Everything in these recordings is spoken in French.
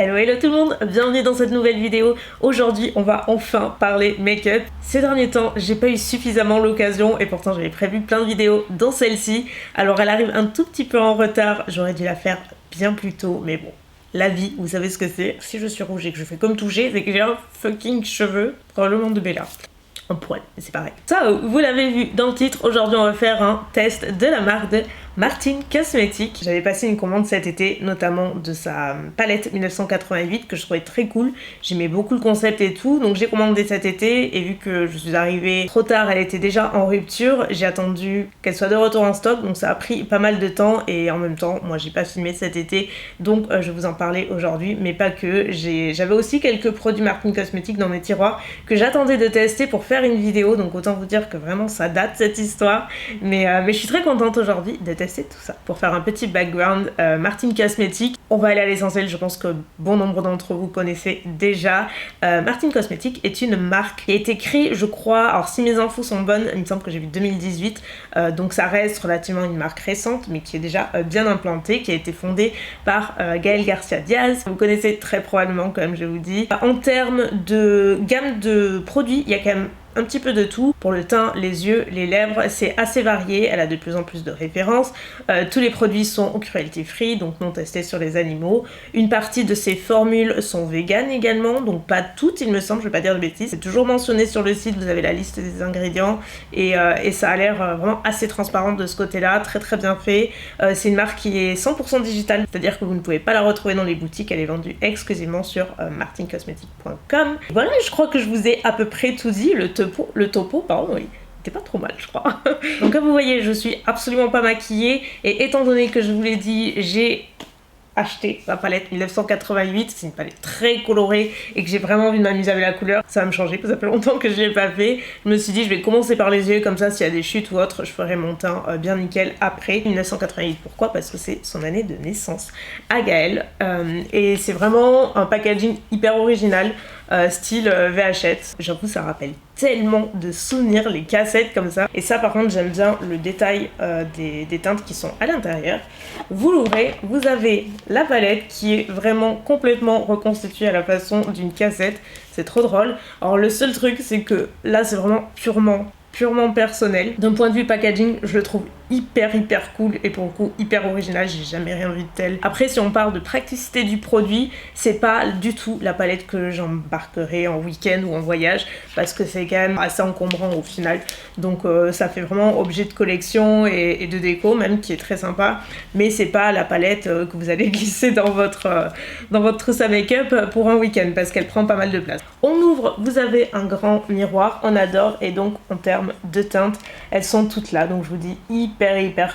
Hello hello tout le monde, bienvenue dans cette nouvelle vidéo. Aujourd'hui on va enfin parler make-up. Ces derniers temps j'ai pas eu suffisamment l'occasion et pourtant j'avais prévu plein de vidéos dans celle-ci. Alors elle arrive un tout petit peu en retard, j'aurais dû la faire bien plus tôt mais bon. La vie, vous savez ce que c'est. Si je suis rouge et que je fais comme toucher, c'est que j'ai un fucking cheveu, probablement de Bella. Un poil, mais c'est pareil. Ça, vous l'avez vu dans le titre, aujourd'hui on va faire un test de la marque de Martin Cosmetics. J'avais passé une commande cet été, notamment de sa palette 1988 que je trouvais très cool. J'aimais beaucoup le concept et tout, donc j'ai commandé cet été et vu que je suis arrivée trop tard, elle était déjà en rupture, j'ai attendu qu'elle soit de retour en stock, donc ça a pris pas mal de temps et en même temps, moi j'ai pas filmé cet été, donc je vais vous en parler aujourd'hui, mais pas que. J'avais aussi quelques produits Martin Cosmetics dans mes tiroirs que j'attendais de tester pour faire une vidéo, donc autant vous dire que vraiment ça date cette histoire, mais je suis très contente aujourd'hui de tester tout ça. Pour faire un petit background, Martin Cosmetics, on va aller à l'essentiel, je pense que bon nombre d'entre vous connaissez déjà. Martin Cosmetics est une marque qui a été créée, je crois, alors si mes infos sont bonnes, il me semble que j'ai vu 2018, donc ça reste relativement une marque récente, mais qui est déjà bien implantée, qui a été fondée par Gaël Garcia Diaz. Vous connaissez très probablement, comme je vous dis. En termes de gamme de produits, il y a quand même un petit peu de tout. Pour le teint, les yeux, les lèvres, c'est assez varié. Elle a de plus en plus de références. Tous les produits sont cruelty free, donc non testés sur les animaux. Une partie de ces formules sont véganes également, donc pas toutes il me semble, je vais pas dire de bêtises. C'est toujours mentionné sur le site, vous avez la liste des ingrédients et ça a l'air vraiment assez transparent de ce côté-là, très très bien fait. C'est une marque qui est 100% digitale, c'est-à-dire que vous ne pouvez pas la retrouver dans les boutiques, elle est vendue exclusivement sur martincosmetics.com. Voilà, je crois que je vous ai à peu près tout dit. Le topo, pardon, oui, c'était pas trop mal, je crois. Donc comme vous voyez, je suis absolument pas maquillée et étant donné que je vous l'ai dit, j'ai acheté ma palette 1988, c'est une palette très colorée et que j'ai vraiment envie de m'amuser avec la couleur. Ça va me changer, parce que ça fait longtemps que je l'ai pas fait. Je me suis dit je vais commencer par les yeux, comme ça s'il y a des chutes ou autre, je ferai mon teint bien nickel après. 1988, pourquoi? Parce que c'est son année de naissance à Gaël. Et c'est vraiment un packaging hyper original, style VHS. J'avoue ça rappelle tellement de souvenirs, les cassettes comme ça. Et ça par contre j'aime bien le détail des teintes qui sont à l'intérieur. Vous l'ouvrez, vous avez la palette qui est vraiment complètement reconstituée à la façon d'une cassette. C'est trop drôle. Alors le seul truc c'est que là c'est vraiment purement personnel. D'un point de vue packaging, je le trouve hyper cool et pour le coup hyper original, j'ai jamais rien vu de tel. Après si on parle de praticité du produit, c'est pas du tout la palette que j'embarquerai en week-end ou en voyage parce que c'est quand même assez encombrant au final, donc ça fait vraiment objet de collection et de déco même, qui est très sympa, mais c'est pas la palette que vous allez glisser dans votre trousse à make-up pour un week-end parce qu'elle prend pas mal de place. On ouvre, vous avez un grand miroir, on adore, et donc en termes de teintes, elles sont toutes là, donc je vous dis hyper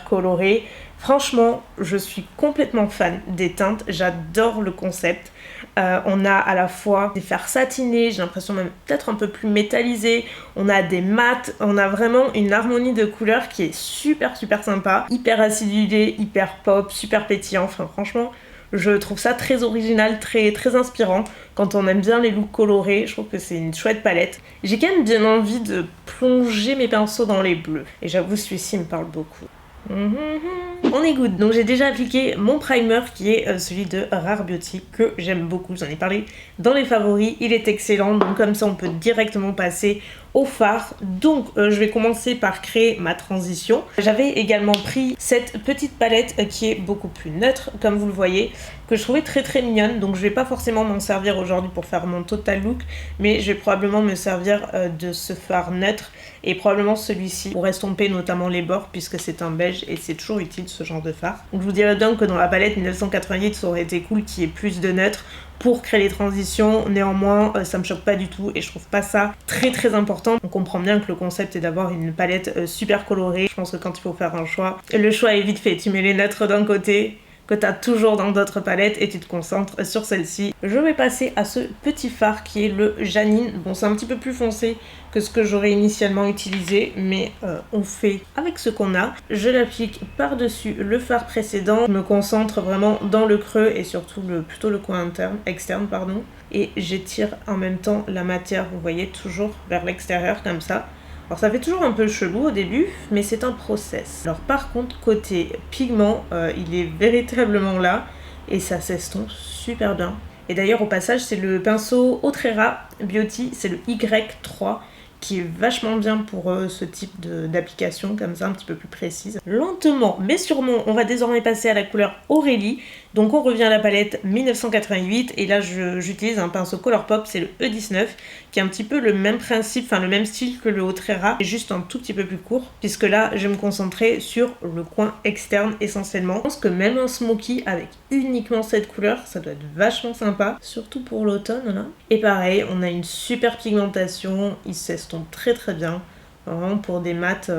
coloré. Franchement, je suis complètement fan des teintes, j'adore le concept. On a à la fois des fards satinés, j'ai l'impression même peut-être un peu plus métallisés, on a des mats, on a vraiment une harmonie de couleurs qui est super sympa, hyper acidulé, hyper pop, super pétillant, enfin franchement je trouve ça très original, très inspirant. Quand on aime bien les looks colorés, je trouve que c'est une chouette palette. J'ai quand même bien envie de plonger mes pinceaux dans les bleus. Et j'avoue, celui-ci me parle beaucoup. On est good. Donc j'ai déjà appliqué mon primer qui est celui de Rare Beauty que j'aime beaucoup. J'en ai parlé dans les favoris. Il est excellent. Donc comme ça on peut directement passer au fard. Donc je vais commencer par créer ma transition. J'avais également pris cette petite palette qui est beaucoup plus neutre comme vous le voyez, que je trouvais très mignonne. Donc je vais pas forcément m'en servir aujourd'hui pour faire mon total look, mais je vais probablement me servir de ce fard neutre et probablement celui-ci pour estomper notamment les bords puisque c'est un beige et c'est toujours utile ce genre de fard. Donc je vous dirais donc que dans la palette 1988 ça aurait été cool qu'il y ait plus de neutre pour créer les transitions. Néanmoins ça me choque pas du tout et je trouve pas ça très important. On comprend bien que le concept est d'avoir une palette super colorée. Je pense que quand il faut faire un choix, le choix est vite fait. Tu mets les neutres d'un côté que tu as toujours dans d'autres palettes et tu te concentres sur celle-ci. Je vais passer à ce petit fard qui est le Janine. Bon, c'est un petit peu plus foncé que ce que j'aurais initialement utilisé, mais on fait avec ce qu'on a. Je l'applique par-dessus le fard précédent. Je me concentre vraiment dans le creux et surtout plutôt le coin externe, pardon. Et j'étire en même temps la matière, vous voyez, toujours vers l'extérieur comme ça. Alors ça fait toujours un peu chelou au début, mais c'est un process. Alors par contre, côté pigment, il est véritablement là et ça s'estompe super bien. Et d'ailleurs au passage c'est le pinceau Otrera Beauty, c'est le Y3 qui est vachement bien pour ce type d'application comme ça un petit peu plus précise. Lentement mais sûrement on va désormais passer à la couleur Aurélie. Donc on revient à la palette 1988 et là j'utilise un pinceau Colourpop, c'est le E19 qui est un petit peu le même principe, enfin le même style que le Otrera, juste un tout petit peu plus court puisque là je vais me concentrer sur le coin externe essentiellement. Je pense que même un smoky avec uniquement cette couleur ça doit être vachement sympa, surtout pour l'automne là. Et pareil on a une super pigmentation, il s'estompe très très bien, vraiment pour des mats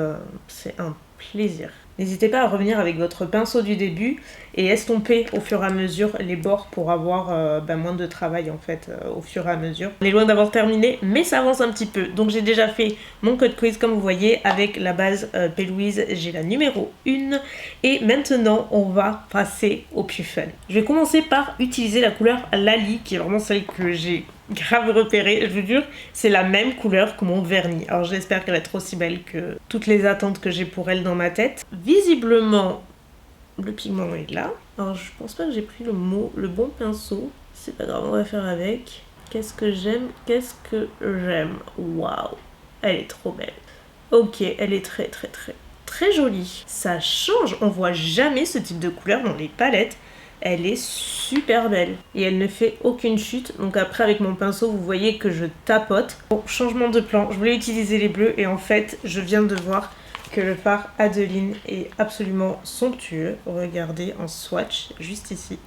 c'est un plaisir. N'hésitez pas à revenir avec votre pinceau du début et estomper au fur et à mesure les bords pour avoir moins de travail en fait au fur et à mesure. On est loin d'avoir terminé mais ça avance un petit peu. Donc j'ai déjà fait mon code quiz comme vous voyez avec la base P. Louise, j'ai la numéro 1 et maintenant on va passer au plus fun. Je vais commencer par utiliser la couleur Lali qui est vraiment celle que j'ai grave repérée, je vous jure, c'est la même couleur que mon vernis. Alors j'espère qu'elle va être aussi belle que toutes les attentes que j'ai pour elle dans ma tête. Visiblement, le pigment est là. Alors je pense pas que j'ai pris le bon pinceau. C'est pas grave, on va faire avec. Qu'est-ce que j'aime? Qu'est-ce que j'aime? Waouh, elle est trop belle. Ok, elle est très jolie. Ça change, on voit jamais ce type de couleur dans les palettes. Elle est super belle et elle ne fait aucune chute. Donc après avec mon pinceau vous voyez que je tapote. Bon, changement de plan, je voulais utiliser les bleus et en fait je viens de voir que le fard Adeline est absolument somptueux. Regardez en swatch juste ici.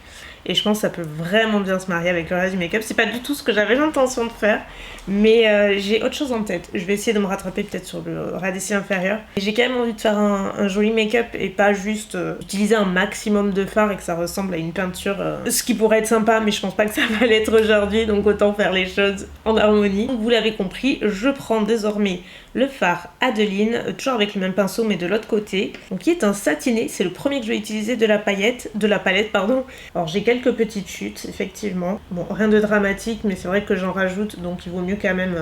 Et je pense que ça peut vraiment bien se marier avec le reste du make-up. C'est pas du tout ce que j'avais l'intention de faire, mais j'ai autre chose en tête. Je vais essayer de me rattraper peut-être sur le ras des cils inférieur. J'ai quand même envie de faire un joli make-up et pas juste utiliser un maximum de fard et que ça ressemble à une peinture. Ce qui pourrait être sympa, mais je pense pas que ça va l'être aujourd'hui, donc autant faire les choses en harmonie. Donc vous l'avez compris, je prends désormais le fard Adeline, toujours avec le même pinceau mais de l'autre côté, donc qui est un satiné, c'est le premier que je vais utiliser de la palette, pardon. Alors j'ai quelques petites chutes effectivement, bon rien de dramatique mais c'est vrai que j'en rajoute donc il vaut mieux quand même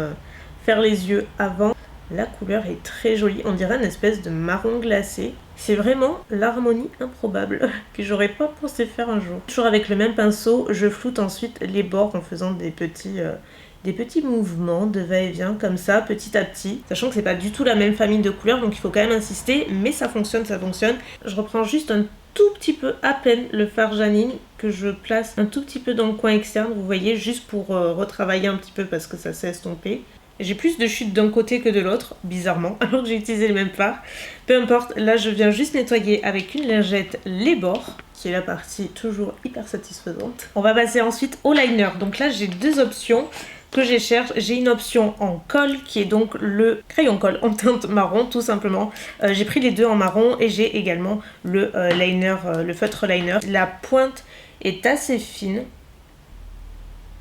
faire les yeux avant. La couleur est très jolie, on dirait une espèce de marron glacé. C'est vraiment l'harmonie improbable que j'aurais pas pensé faire un jour. Toujours avec le même pinceau, je floute ensuite les bords en faisant des petits mouvements de va-et-vient comme ça, petit à petit. Sachant que c'est pas du tout la même famille de couleurs, donc il faut quand même insister, mais ça fonctionne, ça fonctionne. Je reprends juste un tout petit peu, à peine, le fard Janine, que je place un tout petit peu dans le coin externe, vous voyez, juste pour retravailler un petit peu parce que ça s'est estompé. J'ai plus de chutes d'un côté que de l'autre, bizarrement, alors que j'ai utilisé le même fard. Peu importe, là je viens juste nettoyer avec une lingette les bords, qui est la partie toujours hyper satisfaisante. On va passer ensuite au liner. Donc là j'ai deux options que je cherche. J'ai une option en colle qui est donc le crayon colle en teinte marron tout simplement. J'ai pris les deux en marron et j'ai également le liner, le feutre liner. La pointe est assez fine.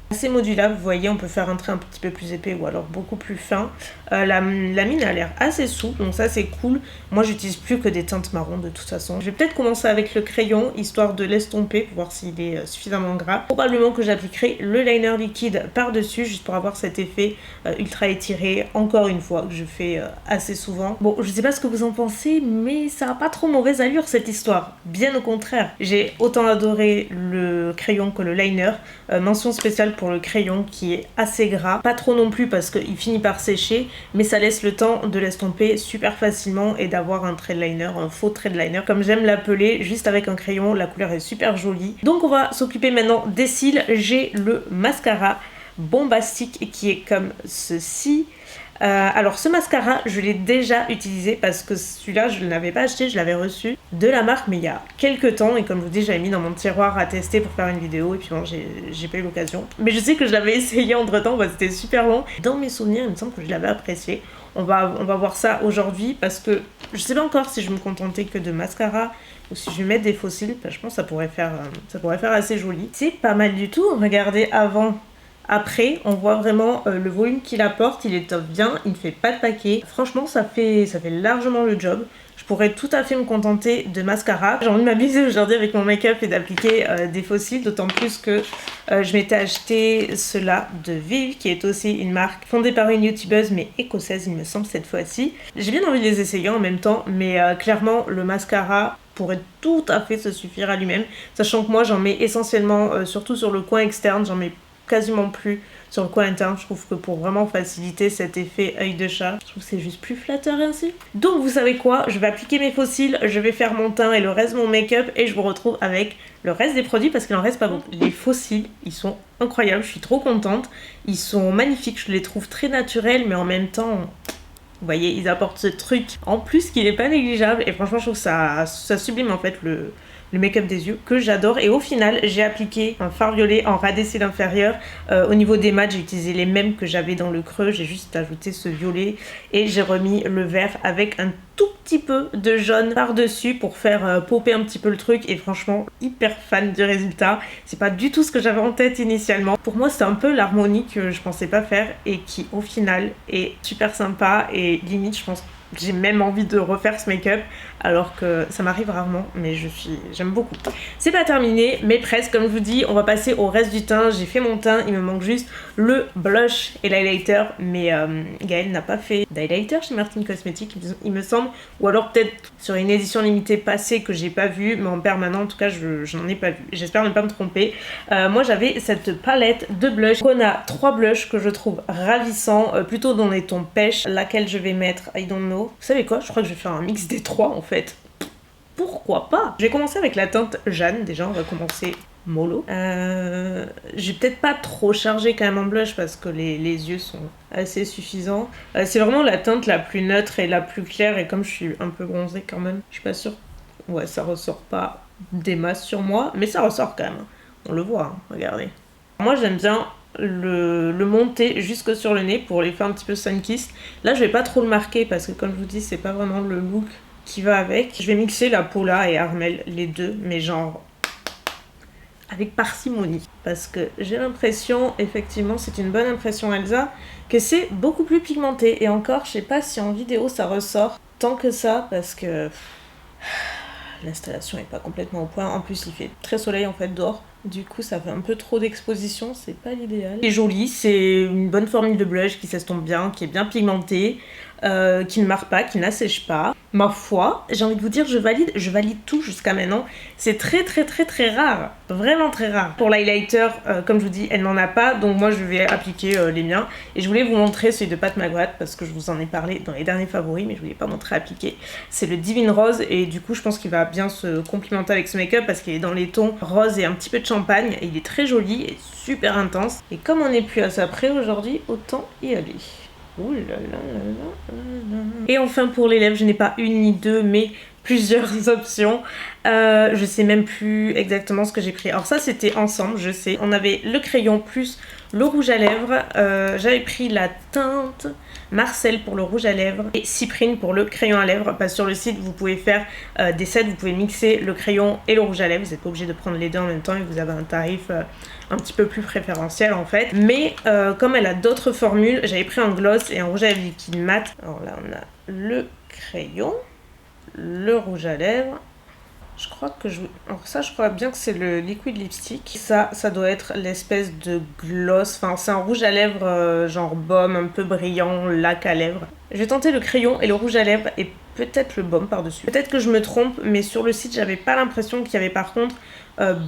Assez modulable, vous voyez, on peut faire un trait un petit peu plus épais ou alors beaucoup plus fin. La mine a l'air assez souple, donc ça c'est cool. Moi j'utilise plus que des teintes marron de toute façon. Je vais peut-être commencer avec le crayon, histoire de l'estomper pour voir s'il est suffisamment gras. Probablement que j'appliquerai le liner liquide par-dessus, juste pour avoir cet effet ultra étiré, encore une fois, que je fais assez souvent. Bon, je sais pas ce que vous en pensez, mais ça a pas trop mauvaise allure cette histoire. Bien au contraire, j'ai autant adoré le crayon que le liner. Mention spéciale pour le crayon qui est assez gras, pas trop non plus parce qu'il finit par sécher, mais ça laisse le temps de l'estomper super facilement et d'avoir un trait de liner, un faux trait de liner comme j'aime l'appeler, juste avec un crayon. La couleur est super jolie. Donc on va s'occuper maintenant des cils. J'ai le mascara bombastique qui est comme ceci. Alors ce mascara je l'ai déjà utilisé parce que celui-là je ne l'avais pas acheté, je l'avais reçu de la marque mais il y a quelques temps et comme je vous dis j'avais mis dans mon tiroir à tester pour faire une vidéo et puis bon j'ai pas eu l'occasion, mais je sais que je l'avais essayé entre temps, c'était super long. Dans mes souvenirs il me semble que je l'avais apprécié. On va voir ça aujourd'hui parce que je sais pas encore si je vais me contenter que de mascara ou si je vais mettre des faux cils. Je pense que ça pourrait faire assez joli. C'est pas mal du tout, regardez avant. Après, on voit vraiment le volume qu'il apporte, il étoffe bien, il ne fait pas de paquet. Franchement, ça fait largement le job. Je pourrais tout à fait me contenter de mascara. J'ai envie de m'amuser aujourd'hui avec mon make-up et d'appliquer des faux cils, d'autant plus que je m'étais acheté cela de Vive, qui est aussi une marque fondée par une youtubeuse, mais écossaise, il me semble, cette fois-ci. J'ai bien envie de les essayer en même temps, mais clairement, le mascara pourrait tout à fait se suffire à lui-même, sachant que moi j'en mets essentiellement, surtout sur le coin externe, j'en mets quasiment plus sur le coin interne. Je trouve que pour vraiment faciliter cet effet œil de chat, je trouve que c'est juste plus flatteur ainsi. Donc vous savez quoi, je vais appliquer mes fossiles, je vais faire mon teint et le reste de mon make-up et je vous retrouve avec le reste des produits parce qu'il en reste pas beaucoup. Les fossiles, ils sont incroyables, je suis trop contente, ils sont magnifiques, je les trouve très naturels mais en même temps... Vous voyez, ils apportent ce truc en plus qui n'est pas négligeable et franchement je trouve que ça sublime en fait le make-up des yeux que j'adore. Et au final j'ai appliqué un fard violet en ras des cils inférieur. Au niveau des mats j'ai utilisé les mêmes que j'avais dans le creux, j'ai juste ajouté ce violet et j'ai remis le vert avec un tout petit peu de jaune par dessus pour faire popper un petit peu le truc. Et franchement hyper fan du résultat, c'est pas du tout ce que j'avais en tête initialement. Pour moi c'est un peu l'harmonie que je pensais pas faire et qui au final est super sympa et limite je pense que j'ai même envie de refaire ce make-up alors que ça m'arrive rarement mais j'aime beaucoup. C'est pas terminé mais presque, comme je vous dis on va passer au reste du teint. J'ai fait mon teint, il me manque juste le blush et l'highlighter mais Gaëlle n'a pas fait d'highlighter chez Martin Cosmetics il me semble, ou alors peut-être sur une édition limitée passée que j'ai pas vue mais en permanent en tout cas je n'en ai pas vu, j'espère ne pas me tromper. Moi j'avais cette palette de blush, on a 3 blushs que je trouve ravissants, plutôt dans les tons pêche, laquelle je vais mettre I don't know. Vous savez quoi, je crois que je vais faire un mix des 3 en fait. Pourquoi pas? Je vais commencer avec la teinte Jeanne, déjà on va commencer mollo. J'ai peut-être pas trop chargé quand même en blush parce que les yeux sont assez suffisants. C'est vraiment la teinte la plus neutre et la plus claire et comme je suis un peu bronzée quand même, je suis pas sûre. Ouais, ça ressort pas des masses sur moi, mais ça ressort quand même. On le voit, hein, regardez. Moi j'aime bien le monter jusque sur le nez pour les faire un petit peu sun-kissed. Là je vais pas trop le marquer parce que comme je vous dis c'est pas vraiment le look qui va avec. Je vais mixer la Paula et Armel, les deux, mais genre avec parcimonie. Parce que j'ai l'impression, effectivement c'est une bonne impression Elsa, que c'est beaucoup plus pigmenté. Et encore je sais pas si en vidéo ça ressort tant que ça parce que l'installation est pas complètement au point. En plus il fait très soleil en fait dehors. Du coup ça fait un peu trop d'exposition, c'est pas l'idéal. C'est joli, c'est une bonne formule de blush qui s'estompe bien, qui est bien pigmentée, qui ne marque pas, qui n'assèche pas. Ma foi, j'ai envie de vous dire, je valide tout jusqu'à maintenant. C'est très rare, vraiment très rare. Pour l'highlighter, comme je vous dis, elle n'en a pas, donc moi je vais appliquer les miens. Et je voulais vous montrer celui de Pat McGrath parce que je vous en ai parlé dans les derniers favoris, mais je ne voulais pas montrer appliquer. C'est le Divine Rose et du coup je pense qu'il va bien se complimenter avec ce make-up parce qu'il est dans les tons rose et un petit peu de champagne. Et il est très joli et super intense. Et comme on n'est plus à ça près aujourd'hui, autant y aller. Ouh là là là là là. Et enfin pour les lèvres, je n'ai pas une ni deux mais plusieurs options. Je sais même plus exactement ce que j'ai pris. Alors ça c'était ensemble, je sais. On avait le crayon plus le rouge à lèvres. J'avais pris la teinte Marcel pour le rouge à lèvres et Cyprine pour le crayon à lèvres. Parce que sur le site vous pouvez faire des sets, vous pouvez mixer le crayon et le rouge à lèvres. Vous n'êtes pas obligé de prendre les deux en même temps et vous avez un tarif un petit peu plus préférentiel en fait. Mais comme elle a d'autres formules, j'avais pris un gloss et un rouge à lèvres liquide mat. Alors là on a le crayon, le rouge à lèvres. Je crois que alors ça je crois bien que c'est le liquid lipstick. Ça doit être l'espèce de gloss. Enfin c'est un rouge à lèvres genre baume un peu brillant, lac à lèvres. Je vais tenter le crayon et le rouge à lèvres et peut-être le baume par dessus. Peut-être que je me trompe mais sur le site j'avais pas l'impression qu'il y avait par contre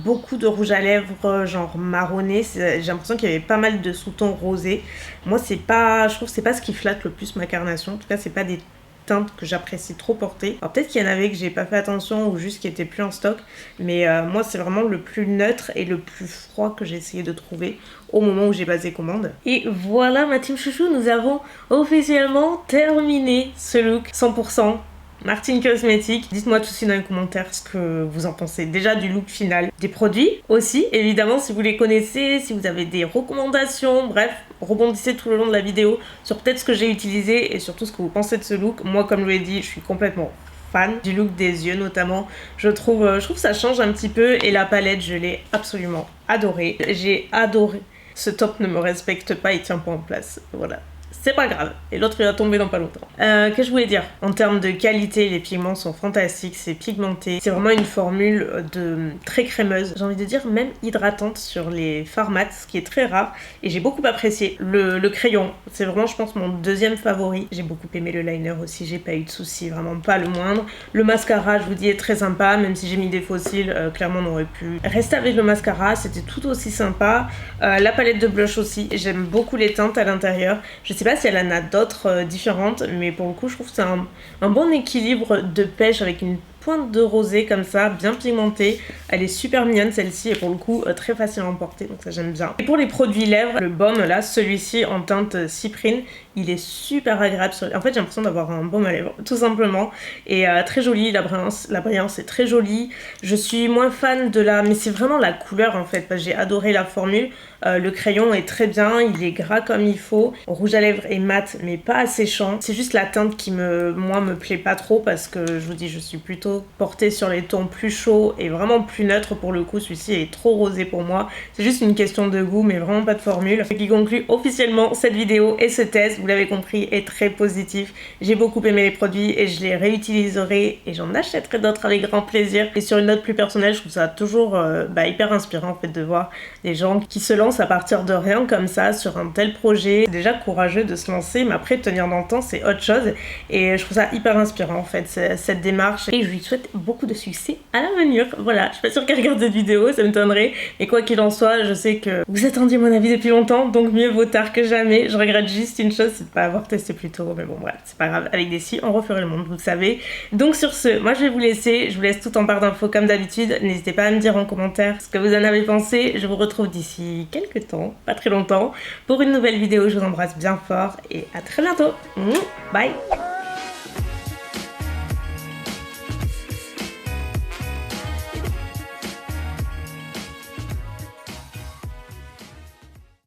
beaucoup de rouge à lèvres genre marronné. J'ai l'impression qu'il y avait pas mal de sous-tons rosés. Moi c'est pas, je trouve que c'est pas ce qui flatte le plus ma carnation. En tout cas c'est pas des teintes que j'apprécie trop porter. Alors peut-être qu'il y en avait que j'ai pas fait attention ou juste qui étaient plus en stock, mais moi c'est vraiment le plus neutre et le plus froid que j'ai essayé de trouver au moment où j'ai passé commande. Et voilà ma team chouchou, nous avons officiellement terminé ce look 100% Martin Cosmetics. Dites-moi tout de suite dans les commentaires ce que vous en pensez déjà du look final, des produits aussi évidemment si vous les connaissez, si vous avez des recommandations, bref rebondissez tout le long de la vidéo sur peut-être ce que j'ai utilisé et surtout ce que vous pensez de ce look. Moi comme je l'ai dit je suis complètement fan du look des yeux notamment, je trouve ça change un petit peu et la palette je l'ai absolument adorée. J'ai adoré. Ce top ne me respecte pas, il tient pas en place, voilà. c'est pas grave. Et l'autre il va tomber dans pas longtemps. Qu'est-ce que je voulais dire? En termes de qualité, les pigments sont fantastiques, c'est pigmenté. C'est vraiment une formule très crémeuse. J'ai envie de dire même hydratante sur les fards mat, ce qui est très rare. Et j'ai beaucoup apprécié. Le crayon, c'est vraiment je pense mon deuxième favori. J'ai beaucoup aimé le liner aussi, j'ai pas eu de soucis, vraiment pas le moindre. Le mascara, je vous dis, est très sympa, même si j'ai mis des fossiles, clairement on aurait pu rester avec le mascara, c'était tout aussi sympa. La palette de blush aussi, j'aime beaucoup les teintes à l'intérieur. Je sais pas si elle en a d'autres différentes, mais pour le coup je trouve que c'est un bon équilibre de pêche avec une pointe de rosé comme ça, bien pigmentée. Elle est super mignonne celle-ci et pour le coup très facilement portée, donc ça j'aime bien. Et pour les produits lèvres, le baume là, celui-ci en teinte cyprine, il est super agréable. En fait j'ai l'impression d'avoir un baume à lèvres, tout simplement. Et très joli, la brillance est très jolie. Je suis moins fan de mais c'est vraiment la couleur en fait, parce que j'ai adoré la formule. Le crayon est très bien, il est gras comme il faut. Rouge à lèvres est mat mais pas asséchant. C'est juste la teinte qui moi me plaît pas trop parce que je vous dis je suis plutôt portée sur les tons plus chauds et vraiment plus neutres pour le coup. Celui-ci est trop rosé pour moi. C'est juste une question de goût mais vraiment pas de formule. Ce qui conclut officiellement cette vidéo et ce test, vous l'avez compris, est très positif. J'ai beaucoup aimé les produits et je les réutiliserai et j'en achèterai d'autres avec grand plaisir. Et sur une note plus personnelle, je trouve ça toujours hyper inspirant en fait de voir des gens qui se lancent à partir de rien comme ça sur un tel projet. C'est déjà courageux de se lancer, mais après tenir dans le temps c'est autre chose et je trouve ça hyper inspirant en fait cette démarche et je lui souhaite beaucoup de succès à l'avenir. Voilà, je suis pas sûre qu'elle regarde cette vidéo, ça m'étonnerait, mais quoi qu'il en soit, je sais que vous attendiez mon avis depuis longtemps, donc mieux vaut tard que jamais. Je regrette juste une chose, c'est de pas avoir testé plus tôt, mais bon voilà, c'est pas grave, avec des si on referait le monde, vous le savez. Donc sur ce, moi je vais vous laisser, je vous laisse tout en barre d'infos comme d'habitude, n'hésitez pas à me dire en commentaire ce que vous en avez pensé. Je vous retrouve d'ici quelques temps, pas très longtemps, pour une nouvelle vidéo. Je vous embrasse bien fort et à très bientôt. Bye.